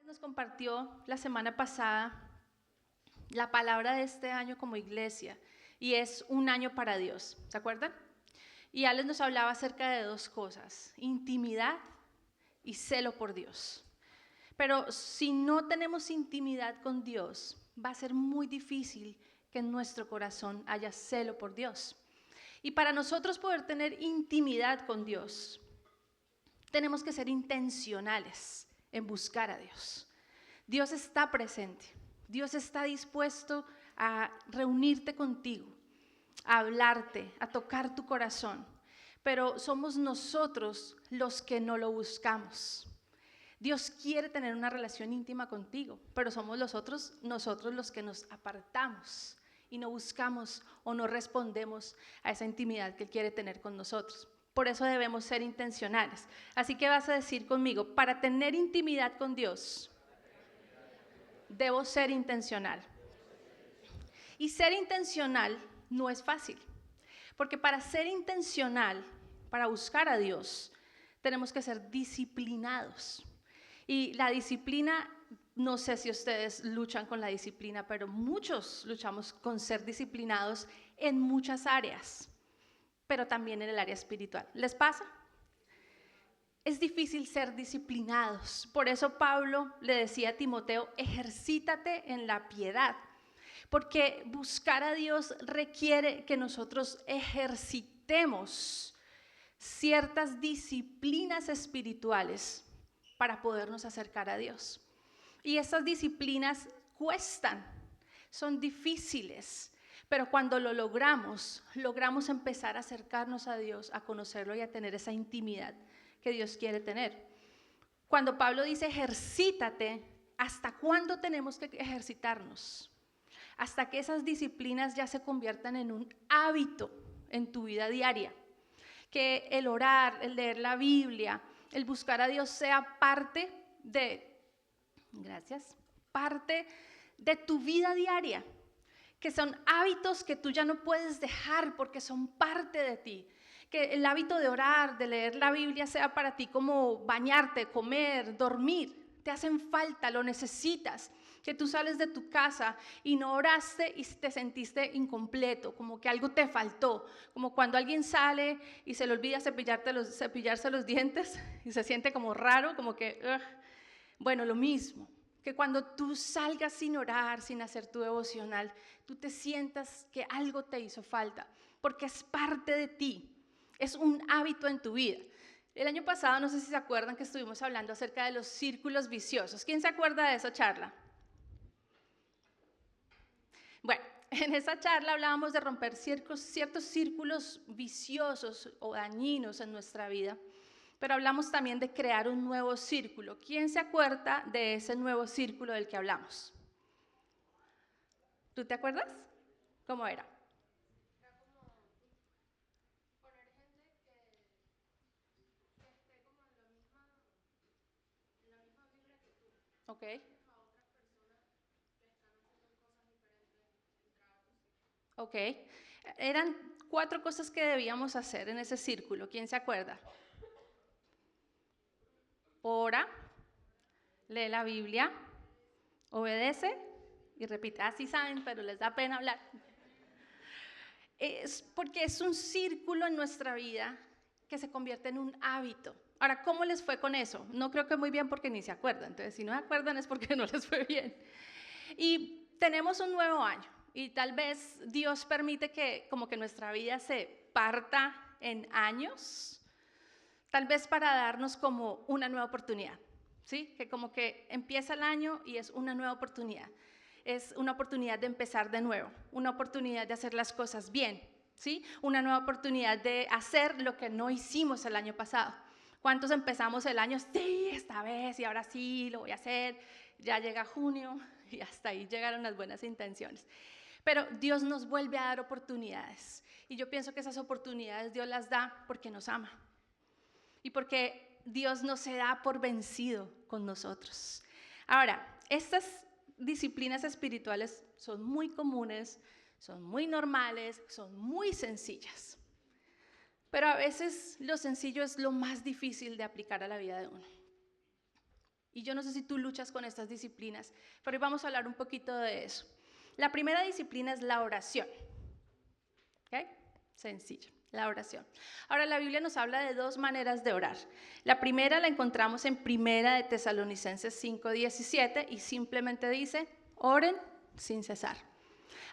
Nos compartió la semana pasada la palabra de este año como iglesia y es un año para Dios, ¿se acuerdan? Y Alex nos hablaba acerca de dos cosas, intimidad y celo por Dios. Pero si no tenemos intimidad con Dios, va a ser muy difícil que en nuestro corazón haya celo por Dios. Y para nosotros poder tener intimidad con Dios, tenemos que ser intencionales en buscar a Dios. Dios está presente, Dios está dispuesto a reunirte contigo, a hablarte, a tocar tu corazón, pero somos nosotros los que no lo buscamos. Dios quiere tener una relación íntima contigo, pero somos nosotros los que nos apartamos y no buscamos o no respondemos a esa intimidad que Él quiere tener con nosotros. Por eso debemos ser intencionales. Así que vas a decir conmigo, para tener intimidad con Dios, debo ser intencional. Y ser intencional no es fácil, porque para ser intencional, para buscar a Dios, tenemos que ser disciplinados. Y la disciplina, no sé si ustedes luchan con la disciplina, pero muchos luchamos con ser disciplinados en muchas áreas, pero también en el área espiritual. ¿Les pasa? Es difícil ser disciplinados. Por eso Pablo le decía a Timoteo, ejercítate en la piedad. Porque buscar a Dios requiere que nosotros ejercitemos ciertas disciplinas espirituales para podernos acercar a Dios. Y estas disciplinas cuestan, son difíciles, pero cuando lo logramos empezar a acercarnos a Dios, a conocerlo y a tener esa intimidad que Dios quiere tener. Cuando Pablo dice ejercítate, ¿hasta cuándo tenemos que ejercitarnos? Hasta que esas disciplinas ya se conviertan en un hábito en tu vida diaria. Que el orar, el leer la Biblia, el buscar a Dios sea parte de tu vida diaria. Que son hábitos que tú ya no puedes dejar porque son parte de ti. Que el hábito de orar, de leer la Biblia sea para ti como bañarte, comer, dormir. Te hacen falta, lo necesitas. Que tú sales de tu casa y no oraste y te sentiste incompleto, como que algo te faltó. Como cuando alguien sale y se le olvida cepillarse los dientes y se siente como raro, como que, bueno, lo mismo. Que cuando tú salgas sin orar, sin hacer tu devocional, tú te sientas que algo te hizo falta, porque es parte de ti, es un hábito en tu vida. El año pasado, no sé si se acuerdan que estuvimos hablando acerca de los círculos viciosos. ¿Quién se acuerda de esa charla? Bueno, en esa charla hablábamos de romper ciertos círculos viciosos o dañinos en nuestra vida. Pero hablamos también de crear un nuevo círculo. ¿Quién se acuerda de ese nuevo círculo del que hablamos? ¿Tú te acuerdas? ¿Cómo era? Era como poner gente que esté como en la misma vibra que tú. Ok. A otras personas que están haciendo cosas diferentes, entrar a tu círculo. Ok. Eran 4 cosas que debíamos hacer en ese círculo. ¿Quién se acuerda? Ora, lee la Biblia, obedece y repite. Así saben, pero les da pena hablar. Es porque es un círculo en nuestra vida que se convierte en un hábito. Ahora, ¿cómo les fue con eso? No creo que muy bien porque ni se acuerdan. Entonces, si no se acuerdan es porque no les fue bien. Y tenemos un nuevo año y tal vez Dios permite que como que nuestra vida se parta en años, tal vez para darnos como una nueva oportunidad, ¿sí? Que como que empieza el año y es una nueva oportunidad. Es una oportunidad de empezar de nuevo, una oportunidad de hacer las cosas bien, ¿sí? Una nueva oportunidad de hacer lo que no hicimos el año pasado. ¿Cuántos empezamos el año? Sí, esta vez y ahora sí, lo voy a hacer. Ya llega junio y hasta ahí llegaron las buenas intenciones. Pero Dios nos vuelve a dar oportunidades. Y yo pienso que esas oportunidades Dios las da porque nos ama. Y porque Dios no se da por vencido con nosotros. Ahora, estas disciplinas espirituales son muy comunes, son muy normales, son muy sencillas. Pero a veces lo sencillo es lo más difícil de aplicar a la vida de uno. Y yo no sé si tú luchas con estas disciplinas, pero hoy vamos a hablar un poquito de eso. La primera disciplina es la oración. ¿Ok? Sencillo, la oración. Ahora, la Biblia nos habla de dos maneras de orar. La primera la encontramos en Primera de Tesalonicenses 5:17 y simplemente dice, oren sin cesar.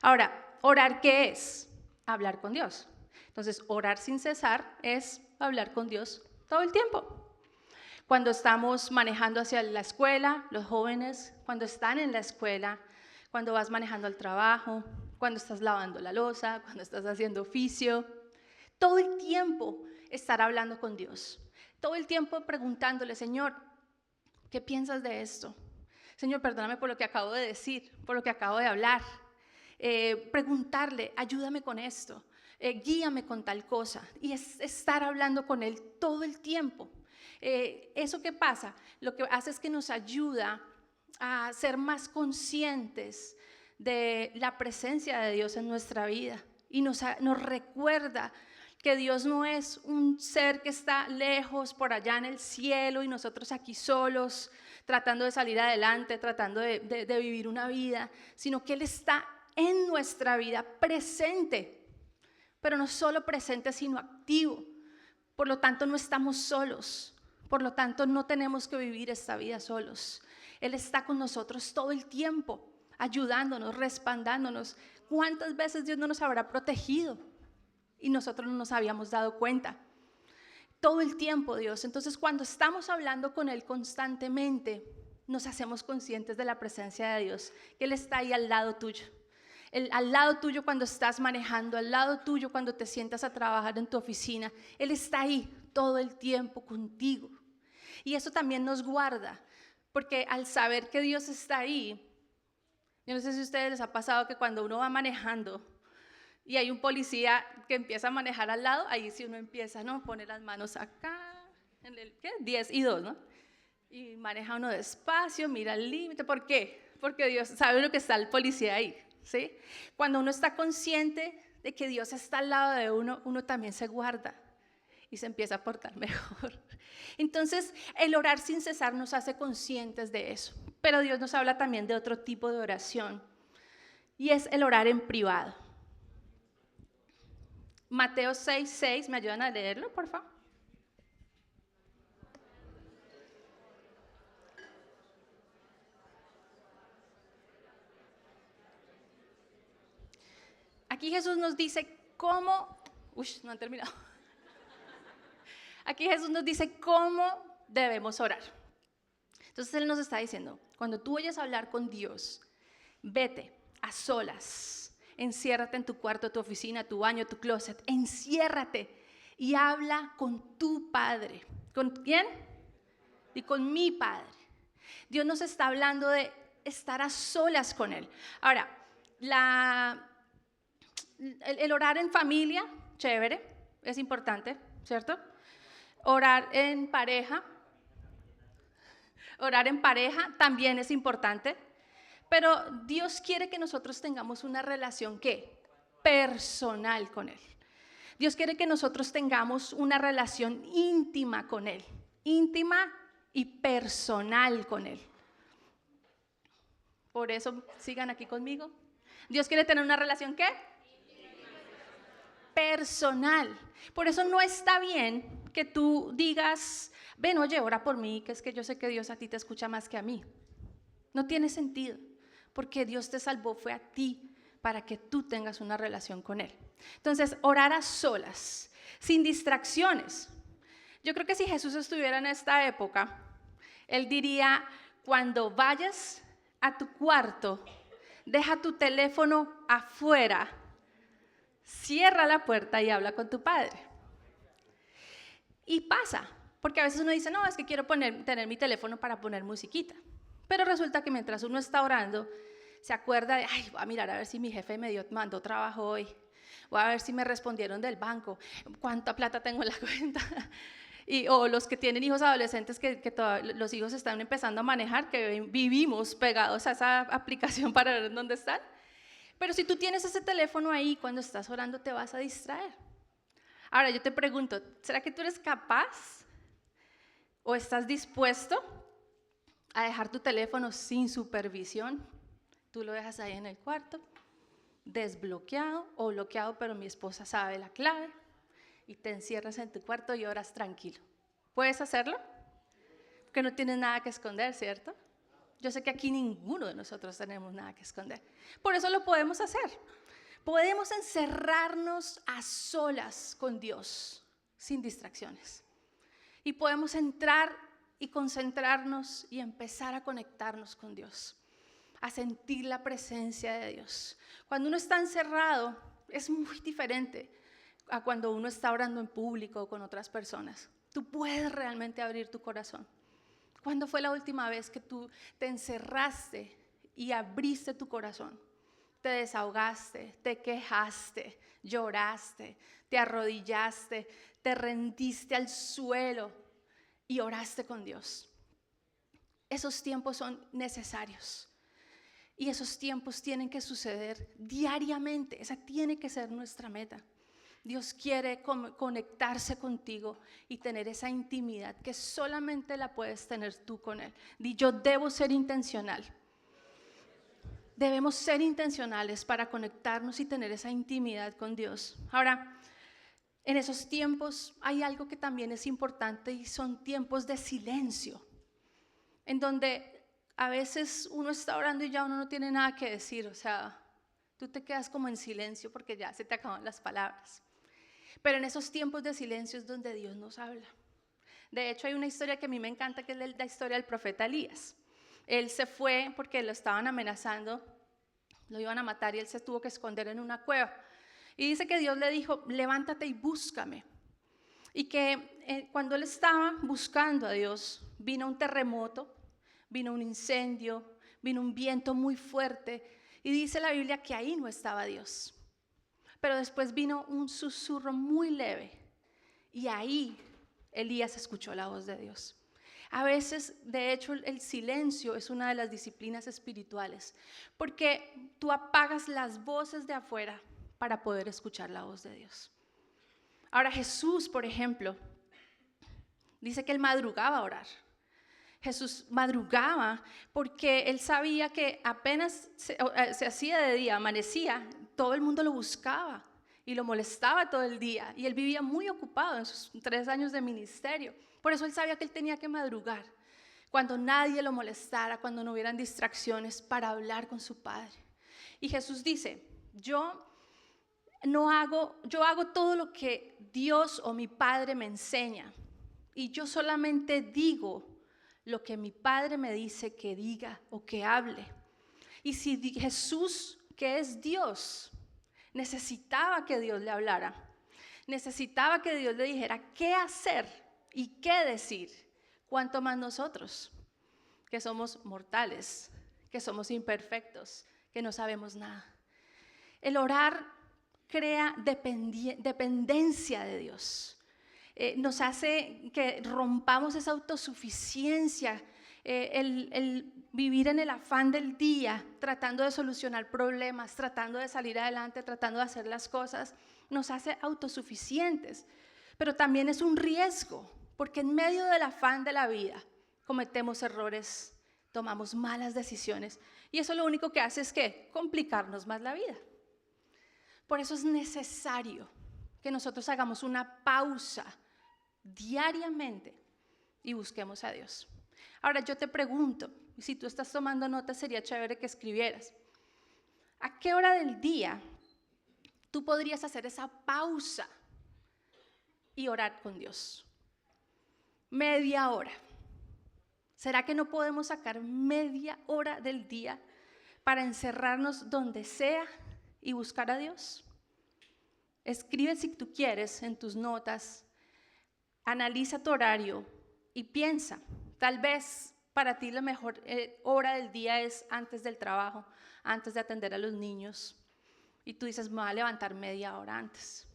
Ahora, ¿orar qué es? Hablar con Dios. Entonces, orar sin cesar es hablar con Dios todo el tiempo. Cuando estamos manejando hacia la escuela, los jóvenes, cuando están en la escuela, cuando vas manejando al trabajo, cuando estás lavando la loza, cuando estás haciendo oficio, todo el tiempo estar hablando con Dios. Todo el tiempo preguntándole, Señor, ¿qué piensas de esto? Señor, perdóname por lo que acabo de decir, por lo que acabo de hablar. Preguntarle, ayúdame con esto, guíame con tal cosa. Y es estar hablando con Él todo el tiempo. ¿Eso qué pasa? Lo que hace es que nos ayuda a ser más conscientes de la presencia de Dios en nuestra vida y nos recuerda que Dios no es un ser que está lejos por allá en el cielo y nosotros aquí solos tratando de salir adelante, tratando de vivir una vida, sino que Él está en nuestra vida presente, pero no solo presente sino activo. Por lo tanto no estamos solos. Por lo tanto, no tenemos que vivir esta vida solos. Él está con nosotros todo el tiempo, ayudándonos, respaldándonos. ¿Cuántas veces Dios no nos habrá protegido? Y nosotros no nos habíamos dado cuenta. Todo el tiempo, Dios. Entonces, cuando estamos hablando con Él constantemente, nos hacemos conscientes de la presencia de Dios, que Él está ahí al lado tuyo. Al lado tuyo cuando estás manejando, al lado tuyo cuando te sientas a trabajar en tu oficina. Él está ahí todo el tiempo contigo. Y eso también nos guarda, porque al saber que Dios está ahí, yo no sé si a ustedes les ha pasado que cuando uno va manejando y hay un policía que empieza a manejar al lado, ahí sí uno empieza, ¿no? Pone las manos acá, en el, ¿qué? 10 y 2, ¿no? Y maneja uno despacio, mira el límite. ¿Por qué? Porque Dios sabe lo que está el policía ahí, ¿sí? Cuando uno está consciente de que Dios está al lado de uno, uno también se guarda y se empieza a portar mejor. Entonces, el orar sin cesar nos hace conscientes de eso. Pero Dios nos habla también de otro tipo de oración, y es el orar en privado. Mateo 6:6, ¿me ayudan a leerlo, por favor? Aquí Jesús nos dice cómo... no han terminado. Aquí Jesús nos dice cómo debemos orar. Entonces Él nos está diciendo, cuando tú vayas a hablar con Dios, vete a solas, enciérrate en tu cuarto, tu oficina, tu baño, tu closet, enciérrate y habla con tu Padre. ¿Con quién? Y con mi Padre. Dios nos está hablando de estar a solas con Él. Ahora, el orar en familia, chévere, es importante, ¿cierto? Orar en pareja también es importante, pero Dios quiere que nosotros tengamos una relación, ¿qué? Personal con Él. Dios quiere que nosotros tengamos una relación íntima con Él, íntima y personal con Él. Por eso, sigan aquí conmigo. Dios quiere tener una relación, ¿qué? Personal. Por eso no está bien que tú digas, ven, oye, ora por mí, que es que yo sé que Dios a ti te escucha más que a mí. No tiene sentido, porque Dios te salvó, fue a ti, para que tú tengas una relación con Él. Entonces, orar a solas, sin distracciones. Yo creo que si Jesús estuviera en esta época, Él diría, cuando vayas a tu cuarto, deja tu teléfono afuera, cierra la puerta y habla con tu Padre. Y pasa, porque a veces uno dice, no, es que quiero tener mi teléfono para poner musiquita. Pero resulta que mientras uno está orando, se acuerda de, ay, voy a mirar a ver si mi jefe mandó trabajo hoy. Voy a ver si me respondieron del banco, cuánta plata tengo en la cuenta. O los que tienen hijos adolescentes que los hijos están empezando a manejar, que vivimos pegados a esa aplicación para ver dónde están. Pero si tú tienes ese teléfono ahí, cuando estás orando te vas a distraer. Ahora yo te pregunto, ¿será que tú eres capaz o estás dispuesto a dejar tu teléfono sin supervisión. Tú lo dejas ahí en el cuarto, desbloqueado o bloqueado, pero mi esposa sabe la clave, y te encierras en tu cuarto y oras tranquilo. ¿Puedes hacerlo? Porque no tienes nada que esconder, ¿cierto? Yo sé que aquí ninguno de nosotros tenemos nada que esconder. Por eso lo podemos hacer. Podemos encerrarnos a solas con Dios, sin distracciones. Y podemos entrar y concentrarnos y empezar a conectarnos con Dios, a sentir la presencia de Dios. Cuando uno está encerrado, es muy diferente a cuando uno está orando en público o con otras personas. Tú puedes realmente abrir tu corazón. ¿Cuándo fue la última vez que tú te encerraste y abriste tu corazón? Te desahogaste, te quejaste, lloraste, te arrodillaste, te rendiste al suelo y oraste con Dios. Esos tiempos son necesarios y esos tiempos tienen que suceder diariamente. Esa tiene que ser nuestra meta. Dios quiere conectarse contigo y tener esa intimidad que solamente la puedes tener tú con Él. Yo debo ser intencional. Debemos ser intencionales para conectarnos y tener esa intimidad con Dios. Ahora, en esos tiempos hay algo que también es importante y son tiempos de silencio, en donde a veces uno está orando y ya uno no tiene nada que decir, o sea, tú te quedas como en silencio porque ya se te acaban las palabras. Pero en esos tiempos de silencio es donde Dios nos habla. De hecho, hay una historia que a mí me encanta, que es la historia del profeta Elías. Él se fue porque lo estaban amenazando, lo iban a matar y él se tuvo que esconder en una cueva. Y dice que Dios le dijo, levántate y búscame. Y que cuando él estaba buscando a Dios, vino un terremoto, vino un incendio, vino un viento muy fuerte. Y dice la Biblia que ahí no estaba Dios. Pero después vino un susurro muy leve y ahí Elías escuchó la voz de Dios. A veces, de hecho, el silencio es una de las disciplinas espirituales, porque tú apagas las voces de afuera para poder escuchar la voz de Dios. Ahora Jesús, por ejemplo, dice que él madrugaba a orar. Jesús madrugaba porque él sabía que apenas se hacía de día, amanecía, todo el mundo lo buscaba y lo molestaba todo el día. Y él vivía muy ocupado en sus 3 años de ministerio. Por eso él sabía que él tenía que madrugar, cuando nadie lo molestara, cuando no hubieran distracciones, para hablar con su Padre. Y Jesús dice, yo hago todo lo que Dios o mi Padre me enseña. Y yo solamente digo lo que mi Padre me dice que diga o que hable. Y si Jesús, que es Dios, necesitaba que Dios le hablara, necesitaba que Dios le dijera qué hacer y qué decir, cuánto más nosotros, que somos mortales, que somos imperfectos, que no sabemos nada. El orar crea dependencia de Dios. Nos hace que rompamos esa autosuficiencia, el vivir en el afán del día, tratando de solucionar problemas, tratando de salir adelante, tratando de hacer las cosas, nos hace autosuficientes. Pero también es un riesgo, porque en medio del afán de la vida cometemos errores, tomamos malas decisiones, y eso lo único que hace es que complicarnos más la vida. Por eso es necesario que nosotros hagamos una pausa diariamente y busquemos a Dios. Ahora yo te pregunto, y si tú estás tomando notas sería chévere que escribieras, ¿a qué hora del día tú podrías hacer esa pausa y orar con Dios? Media hora. ¿Será que no podemos sacar media hora del día para encerrarnos donde sea y buscar a Dios? Escribe si tú quieres en tus notas. Analiza tu horario y piensa, tal vez para ti la mejor hora del día es antes del trabajo, antes de atender a los niños. Y tú dices, me voy a levantar media hora antes.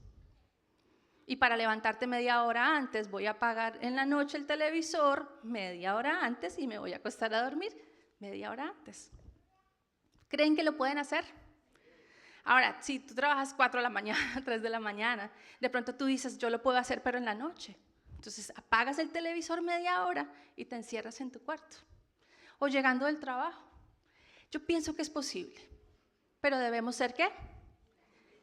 Y para levantarte media hora antes, voy a apagar en la noche el televisor media hora antes y me voy a acostar a dormir media hora antes. ¿Creen que lo pueden hacer? Ahora, si tú trabajas 4 de la mañana, 3 de la mañana, de pronto tú dices, yo lo puedo hacer, pero en la noche. Entonces apagas el televisor media hora y te encierras en tu cuarto. o llegando del trabajo. Yo pienso que es posible, pero debemos ser ¿qué?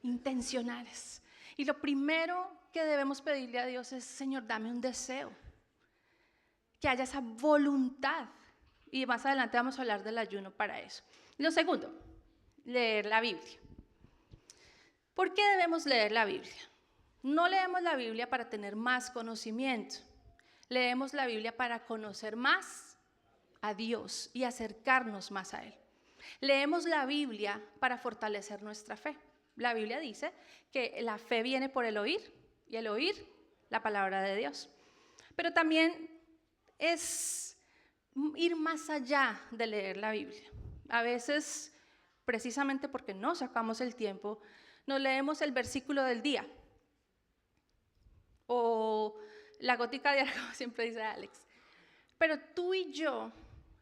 Intencionales. Y lo primero que debemos pedirle a Dios es, Señor, dame un deseo, que haya esa voluntad. Y más adelante vamos a hablar del ayuno para eso. Lo segundo, leer la Biblia. ¿Por qué debemos leer la Biblia? No leemos la Biblia para tener más conocimiento. Leemos la Biblia para conocer más a Dios y acercarnos más a Él. Leemos la Biblia para fortalecer nuestra fe. La Biblia dice que la fe viene por el oír y el oír la palabra de Dios. Pero también es ir más allá de leer la Biblia. A veces, precisamente porque no sacamos el tiempo, nos leemos el versículo del día o la gótica diaria, como siempre dice Alex. Pero tú y yo,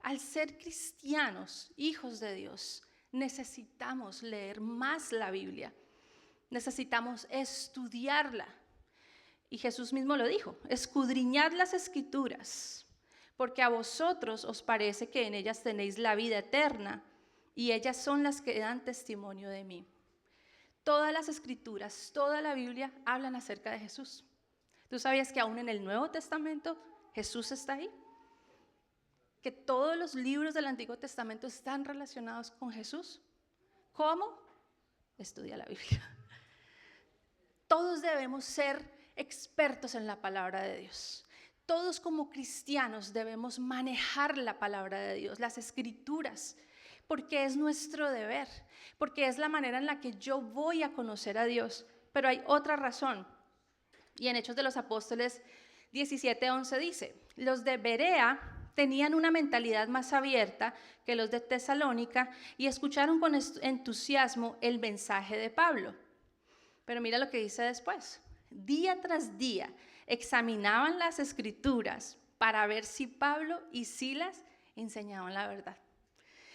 al ser cristianos, hijos de Dios, necesitamos leer más la Biblia. Necesitamos estudiarla. Y Jesús mismo lo dijo, escudriñad las Escrituras, porque a vosotros os parece que en ellas tenéis la vida eterna, y ellas son las que dan testimonio de mí. Todas las Escrituras, toda la Biblia hablan acerca de Jesús. ¿Tú sabías que aún en el Nuevo Testamento Jesús está ahí? Que todos los libros del Antiguo Testamento están relacionados con Jesús. ¿Cómo? Estudia la Biblia. Todos debemos ser expertos en la palabra de Dios. Todos como cristianos debemos manejar la palabra de Dios, las Escrituras, porque es nuestro deber, porque es la manera en la que yo voy a conocer a Dios. Pero hay otra razón, y en Hechos de los Apóstoles 17:11 dice, los de Berea tenían una mentalidad más abierta que los de Tesalónica y escucharon con entusiasmo el mensaje de Pablo. Pero mira lo que dice después. Día tras día examinaban las Escrituras para ver si Pablo y Silas enseñaban la verdad.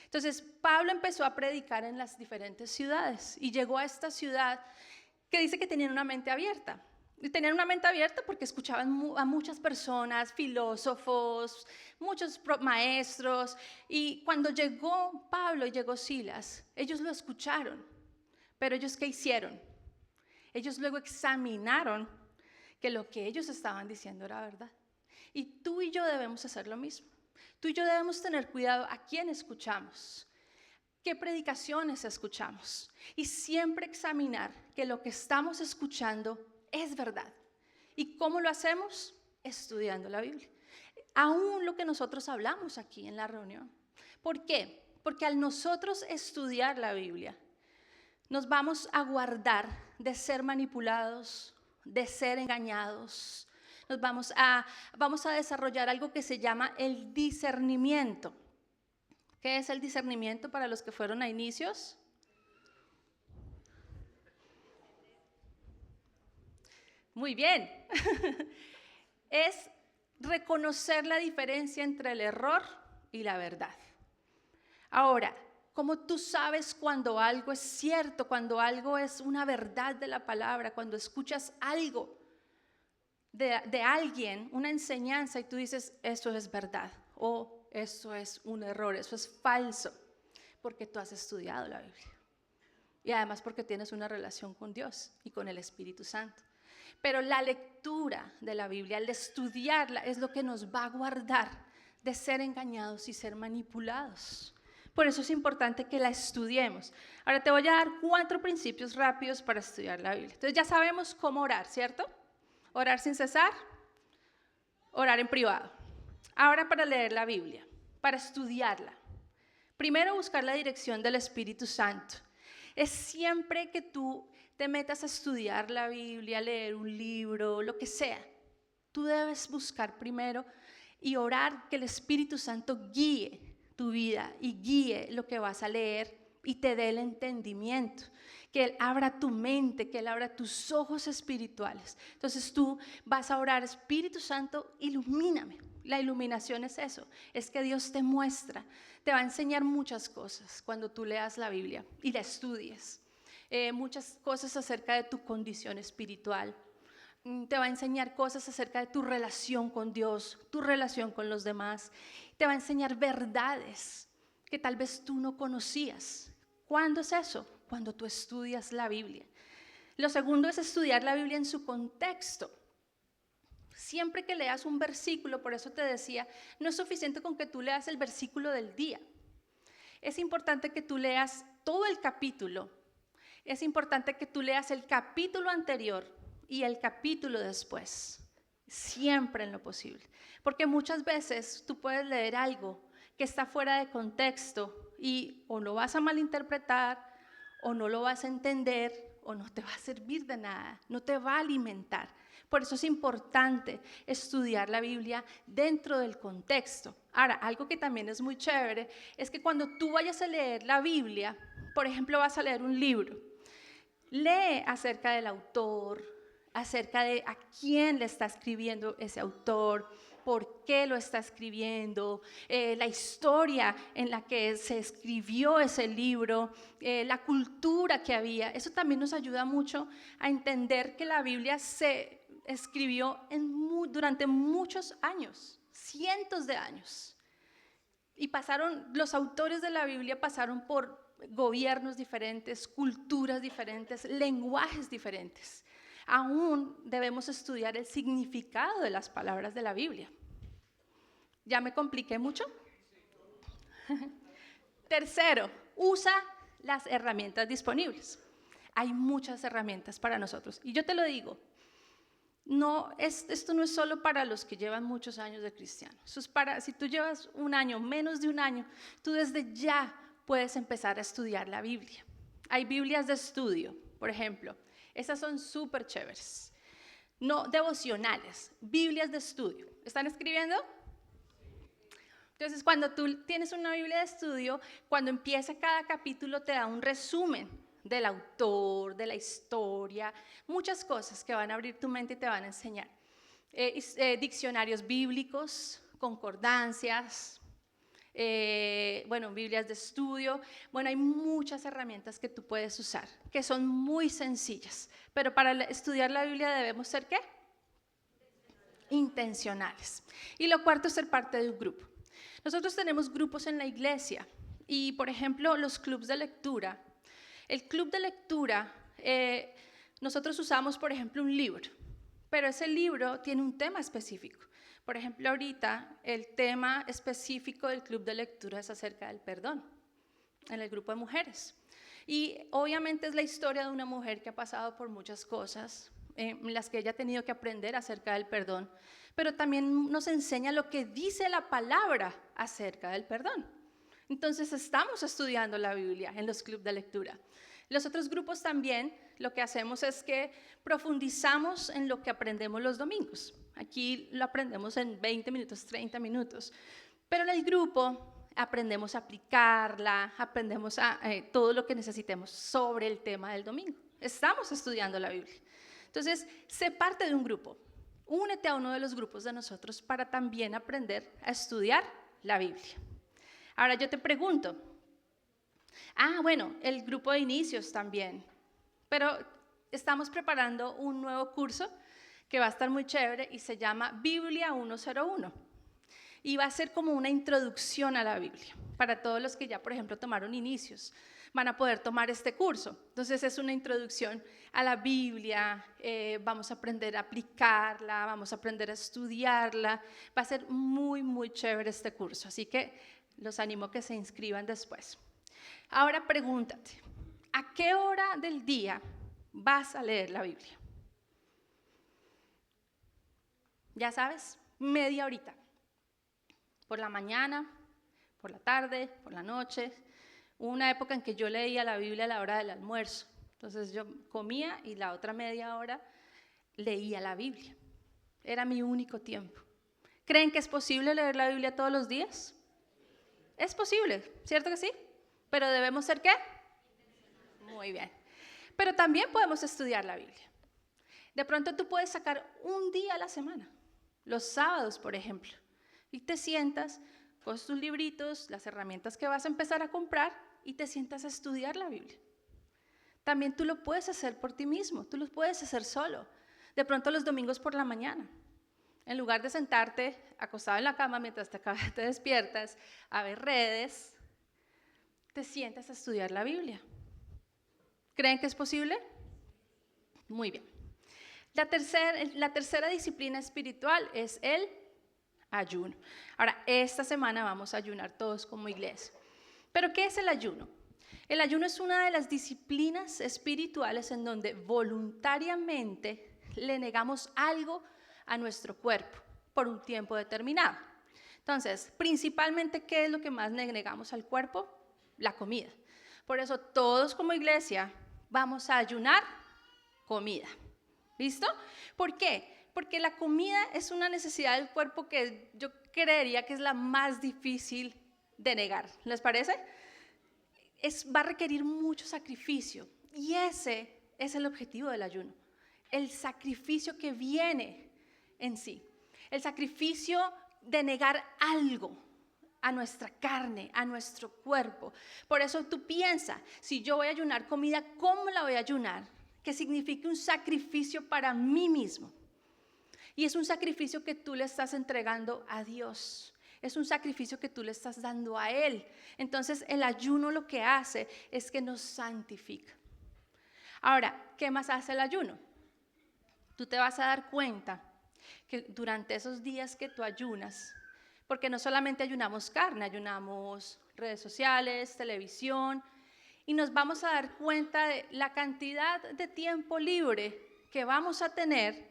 Entonces Pablo empezó a predicar en las diferentes ciudades y llegó a esta ciudad que dice que tenían una mente abierta. Y tenían una mente abierta porque escuchaban a muchas personas, filósofos, muchos maestros. Y cuando llegó Pablo y llegó Silas, ellos lo escucharon. Pero ellos, ¿qué hicieron? Ellos luego examinaron que lo que ellos estaban diciendo era verdad. Y tú y yo debemos hacer lo mismo. Tú y yo debemos tener cuidado a quién escuchamos, qué predicaciones escuchamos. Y siempre examinar que lo que estamos escuchando es verdad. ¿Y cómo lo hacemos? Estudiando la Biblia. Aún lo que nosotros hablamos aquí en la reunión. ¿Por qué? Porque al nosotros estudiar la Biblia, nos vamos a guardar de ser manipulados, de ser engañados. Vamos a desarrollar algo que se llama el discernimiento. ¿Qué es el discernimiento para los que fueron a inicios? Muy bien. Es reconocer la diferencia entre el error y la verdad. Ahora, ¿cómo tú sabes cuando algo es cierto, cuando algo es una verdad de la palabra, cuando escuchas algo de alguien, una enseñanza y tú dices, eso es verdad o eso es un error, eso es falso? Porque tú has estudiado la Biblia y además porque tienes una relación con Dios y con el Espíritu Santo. Pero la lectura de la Biblia, el estudiarla, es lo que nos va a guardar de ser engañados y ser manipulados. Por eso es importante que la estudiemos. Ahora te voy a dar 4 principios rápidos para estudiar la Biblia. Entonces ya sabemos cómo orar, ¿cierto? Orar sin cesar, orar en privado. Ahora para leer la Biblia, para estudiarla. Primero buscar la dirección del Espíritu Santo. Es siempre que tú te metas a estudiar la Biblia, leer un libro, lo que sea, tú debes buscar primero y orar que el Espíritu Santo guíe tu vida y guíe lo que vas a leer y te dé el entendimiento, que Él abra tu mente, que Él abra tus ojos espirituales. Entonces tú vas a orar, Espíritu Santo, ilumíname. La iluminación es eso, es que Dios te muestra, te va a enseñar muchas cosas cuando tú leas la Biblia y la estudies. Muchas cosas acerca de tu condición espiritual, te va a enseñar cosas acerca de tu relación con Dios, tu relación con los demás. Te va a enseñar verdades que tal vez tú no conocías. ¿Cuándo es eso? Cuando tú estudias la Biblia. Lo segundo es estudiar la Biblia en su contexto. Siempre que leas un versículo, por eso te decía, no es suficiente con que tú leas el versículo del día. Es importante que tú leas todo el capítulo. Es importante que tú leas el capítulo anterior y el capítulo después. Siempre en lo posible. Porque muchas veces tú puedes leer algo que está fuera de contexto y o lo vas a malinterpretar o no lo vas a entender o no te va a servir de nada, no te va a alimentar. Por eso es importante estudiar la Biblia dentro del contexto. Ahora, algo que también es muy chévere es que cuando tú vayas a leer la Biblia, por ejemplo, vas a leer un libro, lee acerca del autor, acerca de a quién le está escribiendo ese autor, por qué lo está escribiendo, la historia en la que se escribió ese libro, la cultura que había. Eso también nos ayuda mucho a entender que la Biblia se escribió durante muchos años, cientos de años. Y los autores de la Biblia pasaron por gobiernos diferentes, culturas diferentes, lenguajes diferentes. Aún debemos estudiar el significado de las palabras de la Biblia. ¿Ya me compliqué mucho? Tercero, usa las herramientas disponibles. Hay muchas herramientas para nosotros. Y yo te lo digo, esto no es solo para los que llevan muchos años de cristiano. Eso es si tú llevas un año, menos de un año, tú desde ya puedes empezar a estudiar la Biblia. Hay Biblias de estudio, por ejemplo. Esas son súper chéveres. No devocionales, Biblias de estudio. ¿Están escribiendo? Entonces, cuando tú tienes una Biblia de estudio, cuando empieza cada capítulo te da un resumen del autor, de la historia, muchas cosas que van a abrir tu mente y te van a enseñar. Diccionarios bíblicos, concordancias, Biblias de estudio. Bueno, hay muchas herramientas que tú puedes usar, que son muy sencillas, pero para estudiar la Biblia debemos ser, ¿qué? Intencionales. Y lo cuarto es ser parte de un grupo. Nosotros tenemos grupos en la iglesia y, por ejemplo, los clubes de lectura. El club de lectura, nosotros usamos, por ejemplo, un libro, pero ese libro tiene un tema específico. Por ejemplo, ahorita el tema específico del club de lectura es acerca del perdón en el grupo de mujeres. Y obviamente es la historia de una mujer que ha pasado por muchas cosas, en las que ella ha tenido que aprender acerca del perdón, pero también nos enseña lo que dice la palabra acerca del perdón. Entonces estamos estudiando la Biblia en los clubes de lectura. Los otros grupos también lo que hacemos es que profundizamos en lo que aprendemos los domingos. Aquí lo aprendemos en 20 minutos, 30 minutos. Pero en el grupo aprendemos a aplicarla, aprendemos todo lo que necesitemos sobre el tema del domingo. Estamos estudiando la Biblia. Entonces, sé parte de un grupo. Únete a uno de los grupos de nosotros para también aprender a estudiar la Biblia. Ahora yo te pregunto, el grupo de inicios también, pero estamos preparando un nuevo curso que va a estar muy chévere y se llama Biblia 101 y va a ser como una introducción a la Biblia para todos los que ya, por ejemplo, tomaron inicios. Van a poder tomar este curso. Entonces es una introducción a la Biblia, vamos a aprender a aplicarla, vamos a aprender a estudiarla. Va a ser muy, muy chévere este curso, así que los animo a que se inscriban después. Ahora pregúntate, ¿a qué hora del día vas a leer la Biblia? Ya sabes, media horita. Por la mañana, por la tarde, por la noche. Hubo una época en que yo leía la Biblia a la hora del almuerzo. Entonces yo comía y la otra media hora leía la Biblia. Era mi único tiempo. ¿Creen que es posible leer la Biblia todos los días? Es posible, ¿cierto que sí? Pero debemos ser ¿qué? Muy bien. Pero también podemos estudiar la Biblia. De pronto tú puedes sacar un día a la semana, los sábados, por ejemplo, y te sientas con tus libritos, las herramientas que vas a empezar a comprar y te sientas a estudiar la Biblia. También tú lo puedes hacer por ti mismo, tú lo puedes hacer solo. De pronto los domingos por la mañana, en lugar de sentarte acostado en la cama mientras te despiertas a ver redes, te sientas a estudiar la Biblia. ¿Creen que es posible? Muy bien. La tercera disciplina espiritual es el ayuno. Ahora, esta semana vamos a ayunar todos como iglesia. ¿Pero qué es el ayuno? El ayuno es una de las disciplinas espirituales en donde voluntariamente le negamos algo a nuestro cuerpo por un tiempo determinado. Entonces, principalmente, ¿qué es lo que más le negamos al cuerpo? La comida. Por eso todos como iglesia vamos a ayunar comida. ¿Listo? ¿Por qué? Porque la comida es una necesidad del cuerpo que yo creería que es la más difícil de negar. ¿Les parece? Va a requerir mucho sacrificio y ese es el objetivo del ayuno. El sacrificio que viene en sí. El sacrificio de negar algo a nuestra carne, a nuestro cuerpo. Por eso tú piensas, si yo voy a ayunar comida, ¿cómo la voy a ayunar? Que signifique un sacrificio para mí mismo. Y es un sacrificio que tú le estás entregando a Dios. Es un sacrificio que tú le estás dando a Él. Entonces el ayuno lo que hace es que nos santifica. Ahora, ¿qué más hace el ayuno? Tú te vas a dar cuenta que durante esos días que tú ayunas, porque no solamente ayunamos carne, ayunamos redes sociales, televisión, y nos vamos a dar cuenta de la cantidad de tiempo libre que vamos a tener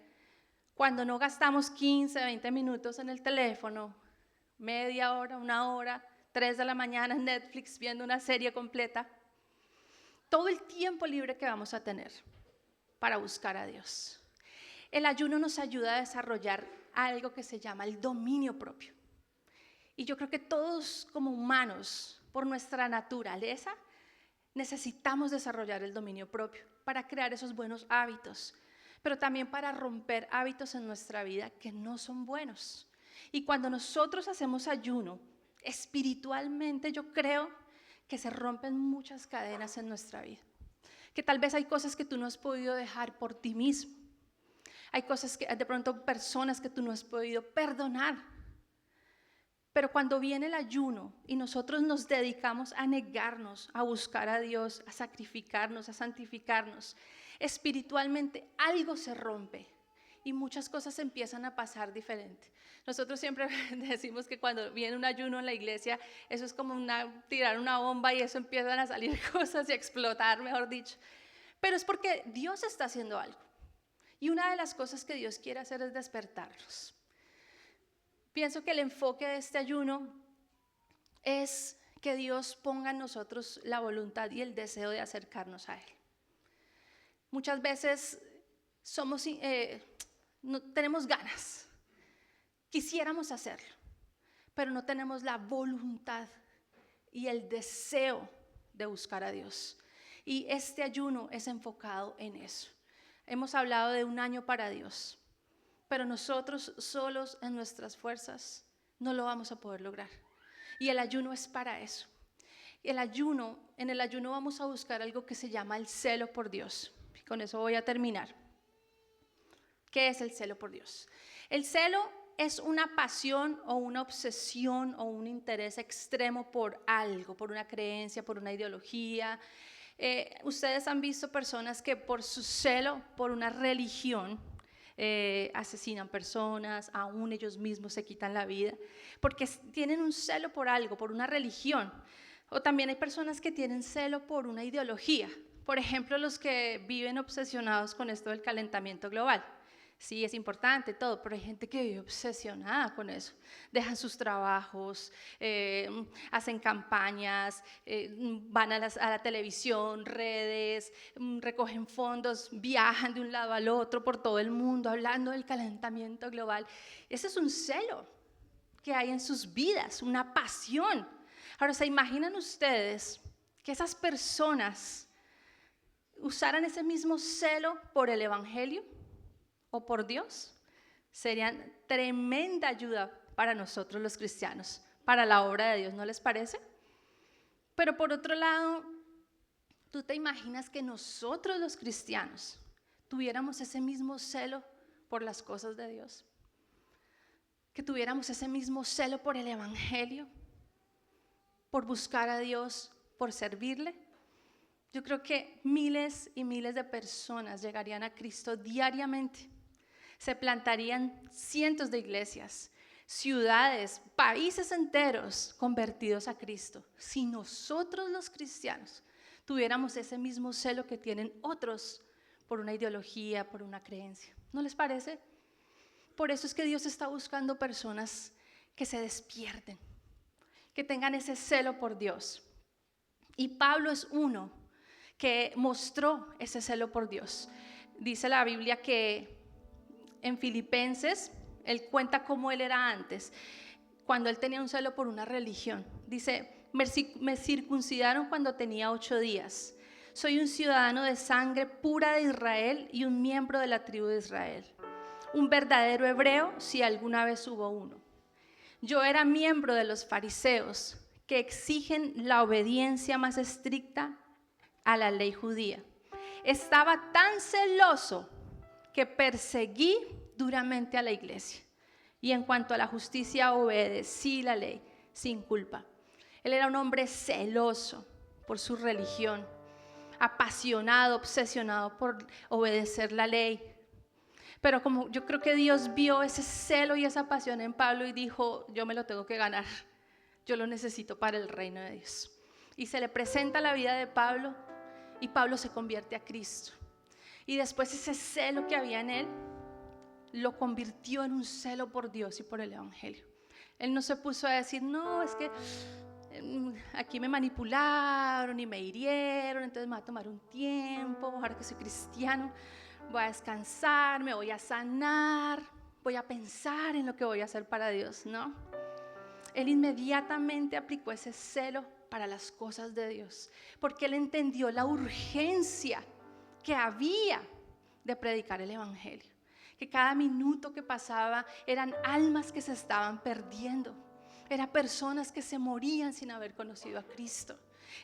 cuando no gastamos 15, 20 minutos en el teléfono, media hora, una hora, 3 de la mañana en Netflix viendo una serie completa. Todo el tiempo libre que vamos a tener para buscar a Dios. El ayuno nos ayuda a desarrollar algo que se llama el dominio propio. Y yo creo que todos como humanos, por nuestra naturaleza, necesitamos desarrollar el dominio propio para crear esos buenos hábitos, pero también para romper hábitos en nuestra vida que no son buenos. Y cuando nosotros hacemos ayuno, espiritualmente yo creo que se rompen muchas cadenas en nuestra vida. Que tal vez hay cosas que tú no has podido dejar por ti mismo. Hay cosas que de pronto personas que tú no has podido perdonar. Pero cuando viene el ayuno y nosotros nos dedicamos a negarnos, a buscar a Dios, a sacrificarnos, a santificarnos, espiritualmente algo se rompe y muchas cosas empiezan a pasar diferente. Nosotros siempre decimos que cuando viene un ayuno en la iglesia, eso es como tirar una bomba y eso empiezan a salir cosas y a explotar, mejor dicho. Pero es porque Dios está haciendo algo. Y una de las cosas que Dios quiere hacer es despertarlos. Pienso que el enfoque de este ayuno es que Dios ponga en nosotros la voluntad y el deseo de acercarnos a Él. Muchas veces no tenemos ganas, quisiéramos hacerlo, pero no tenemos la voluntad y el deseo de buscar a Dios. Y este ayuno es enfocado en eso. Hemos hablado de un año para Dios, pero nosotros solos en nuestras fuerzas no lo vamos a poder lograr. Y el ayuno es para eso. En el ayuno vamos a buscar algo que se llama el celo por Dios. Y con eso voy a terminar. ¿Qué es el celo por Dios? El celo es una pasión o una obsesión o un interés extremo por algo, por una creencia, por una ideología. Ustedes han visto personas que por su celo, por una religión, asesinan personas, aún ellos mismos se quitan la vida, porque tienen un celo por algo, por una religión. O también hay personas que tienen celo por una ideología. Por ejemplo, los que viven obsesionados con esto del calentamiento global. Sí, es importante todo, pero hay gente que vive obsesionada con eso. Dejan sus trabajos, hacen campañas, van a la televisión, redes, recogen fondos, viajan de un lado al otro por todo el mundo hablando del calentamiento global. Ese es un celo que hay en sus vidas, una pasión. Ahora, ¿se imaginan ustedes que esas personas usaran ese mismo celo por el evangelio o por Dios? Serían tremenda ayuda para nosotros los cristianos, para la obra de Dios, ¿no les parece? Pero por otro lado, ¿tú te imaginas que nosotros los cristianos tuviéramos ese mismo celo por las cosas de Dios, que tuviéramos ese mismo celo por el evangelio, por buscar a Dios, por servirle. Yo creo que miles y miles de personas llegarían a Cristo diariamente. Se plantarían cientos de iglesias, ciudades, países enteros convertidos a Cristo. Si nosotros los cristianos tuviéramos ese mismo celo que tienen otros por una ideología, por una creencia. ¿No les parece? Por eso es que Dios está buscando personas que se despierten, que tengan ese celo por Dios. Y Pablo es uno que mostró ese celo por Dios. Dice la Biblia que en Filipenses, él cuenta cómo él era antes, cuando él tenía un celo por una religión. Dice, me circuncidaron cuando tenía 8 días. Soy un ciudadano de sangre pura de Israel y un miembro de la tribu de Israel. Un verdadero hebreo, si alguna vez hubo uno. Yo era miembro de los fariseos, que exigen la obediencia más estricta a la ley judía. Estaba tan celoso que perseguí duramente a la iglesia. Y en cuanto a la justicia, obedecí la ley sin culpa. Él era un hombre celoso por su religión, apasionado, obsesionado por obedecer la ley. Pero como yo creo que Dios vio ese celo y esa pasión en Pablo y dijo, yo me lo tengo que ganar, yo lo necesito para el reino de Dios. Y se le presenta la vida de Pablo y Pablo se convierte a Cristo. Y después ese celo que había en él lo convirtió en un celo por Dios y por el evangelio. Él no se puso a decir, no, es que aquí me manipularon y me hirieron, entonces me voy a tomar un tiempo, ahora que soy cristiano, voy a descansar, me voy a sanar, voy a pensar en lo que voy a hacer para Dios. No, él inmediatamente aplicó ese celo para las cosas de Dios, porque él entendió la urgencia que había de predicar el evangelio, que cada minuto que pasaba eran almas que se estaban perdiendo, eran personas que se morían sin haber conocido a Cristo.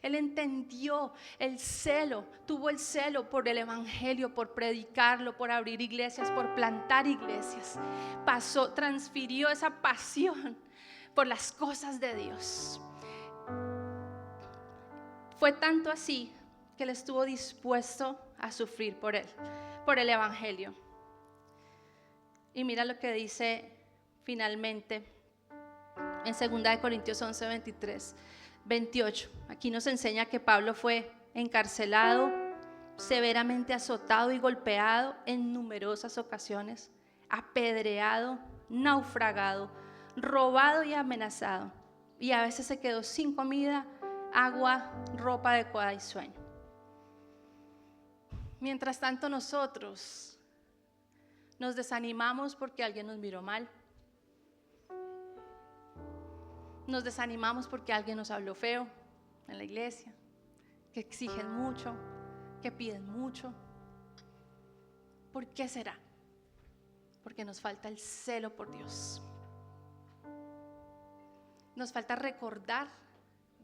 Él entendió el celo, tuvo el celo por el evangelio, por predicarlo, por abrir iglesias, por plantar iglesias. Transfirió esa pasión por las cosas de Dios. Fue tanto así que él estuvo dispuesto a sufrir por él, por el evangelio. Y mira lo que dice finalmente en 2 Corintios 11, 23, 28. Aquí nos enseña que Pablo fue encarcelado, severamente azotado y golpeado en numerosas ocasiones, apedreado, naufragado, robado y amenazado. Y a veces se quedó sin comida, agua, ropa adecuada y sueño. Mientras tanto nosotros nos desanimamos porque alguien nos miró mal. Nos desanimamos porque alguien nos habló feo en la iglesia, que exigen mucho, que piden mucho. ¿Por qué será? Porque nos falta el celo por Dios. Nos falta recordar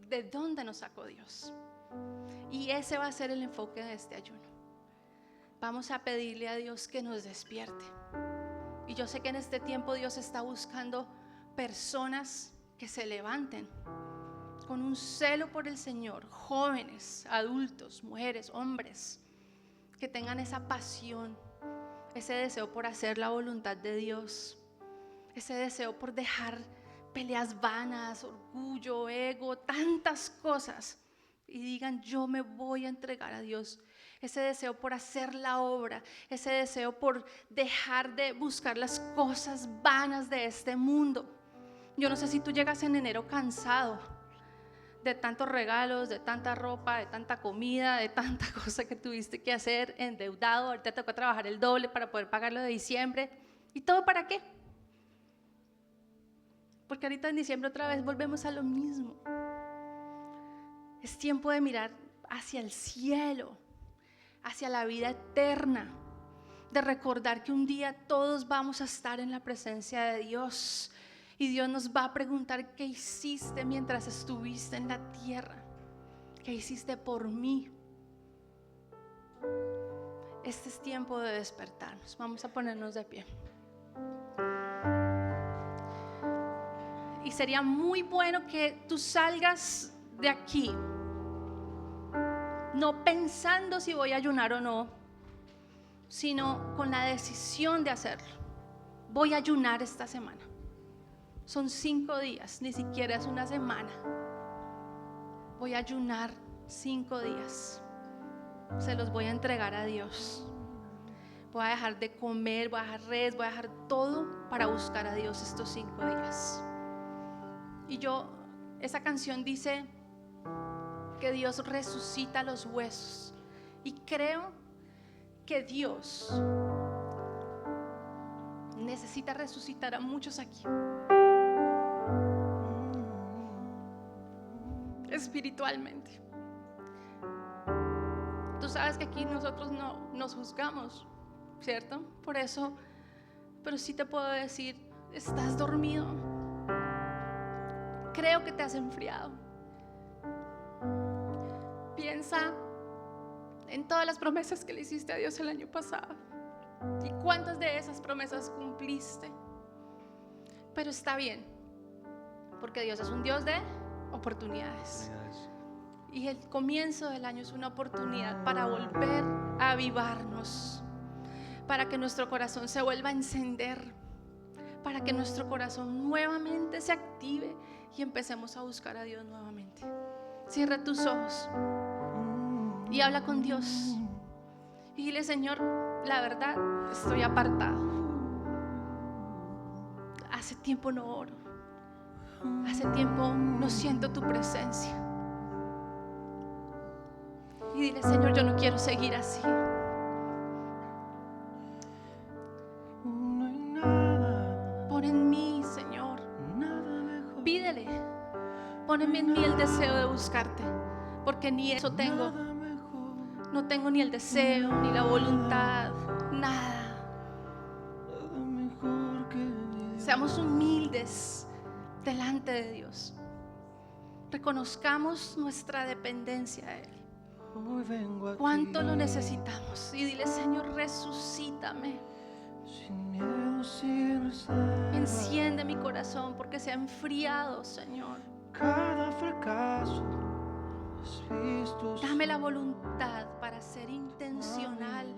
de dónde nos sacó Dios. Y ese va a ser el enfoque de este ayuno. Vamos a pedirle a Dios que nos despierte. Y yo sé que en este tiempo Dios está buscando personas que se levanten con un celo por el Señor, jóvenes, adultos, mujeres, hombres, que tengan esa pasión, ese deseo por hacer la voluntad de Dios, ese deseo por dejar peleas vanas, orgullo, ego, tantas cosas, y digan, yo me voy a entregar a Dios. Ese deseo por hacer la obra, ese deseo por dejar de buscar las cosas vanas de este mundo. Yo no sé si tú llegas en enero cansado de tantos regalos, de tanta ropa, de tanta comida, de tanta cosa que tuviste que hacer, endeudado, ahorita te tocó trabajar el doble para poder pagar lo de diciembre. ¿Y todo para qué? Porque ahorita en diciembre otra vez volvemos a lo mismo. Es tiempo de mirar hacia el cielo, hacia la vida eterna, de recordar que un día todos vamos a estar en la presencia de Dios. Y Dios nos va a preguntar, ¿qué hiciste mientras estuviste en la tierra? ¿Qué hiciste por mí? Este es tiempo de despertarnos. Vamos a ponernos de pie. Y sería muy bueno que tú salgas de aquí no pensando si voy a ayunar o no, sino con la decisión de hacerlo. Voy a ayunar esta semana. Son 5 días, ni siquiera es una semana. Voy a ayunar 5 días. Se los voy a entregar a Dios. Voy a dejar de comer, voy a dejar redes, voy a dejar todo para buscar a Dios estos 5 días. Y esa canción dice que Dios resucita los huesos. Y creo que Dios necesita resucitar a muchos aquí. Espiritualmente. Tú sabes que aquí nosotros no nos juzgamos, ¿cierto? Por eso, pero sí te puedo decir, estás dormido. Creo que te has enfriado. Piensa en todas las promesas que le hiciste a Dios el año pasado y cuántas de esas promesas cumpliste. Pero está bien, porque Dios es un Dios de oportunidades. Y el comienzo del año es una oportunidad para volver a avivarnos, para que nuestro corazón se vuelva a encender, para que nuestro corazón nuevamente se active y empecemos a buscar a Dios nuevamente. Cierra tus ojos y habla con Dios y dile: Señor, la verdad, estoy apartado. Hace tiempo no oro. Hace tiempo no siento tu presencia. Y dile: Señor, yo no quiero seguir así. Pon en mí, Señor. Pídele. Pon en mí el deseo de buscarte, porque ni eso tengo. No tengo ni el deseo, ni la voluntad, nada. Seamos humildes delante de Dios. Reconozcamos nuestra dependencia a Él. Cuánto lo necesitamos. Y dile: Señor, resucítame. Enciende mi corazón porque se ha enfriado, Señor. Cada fracaso has visto. Dame la voluntad para ser intencional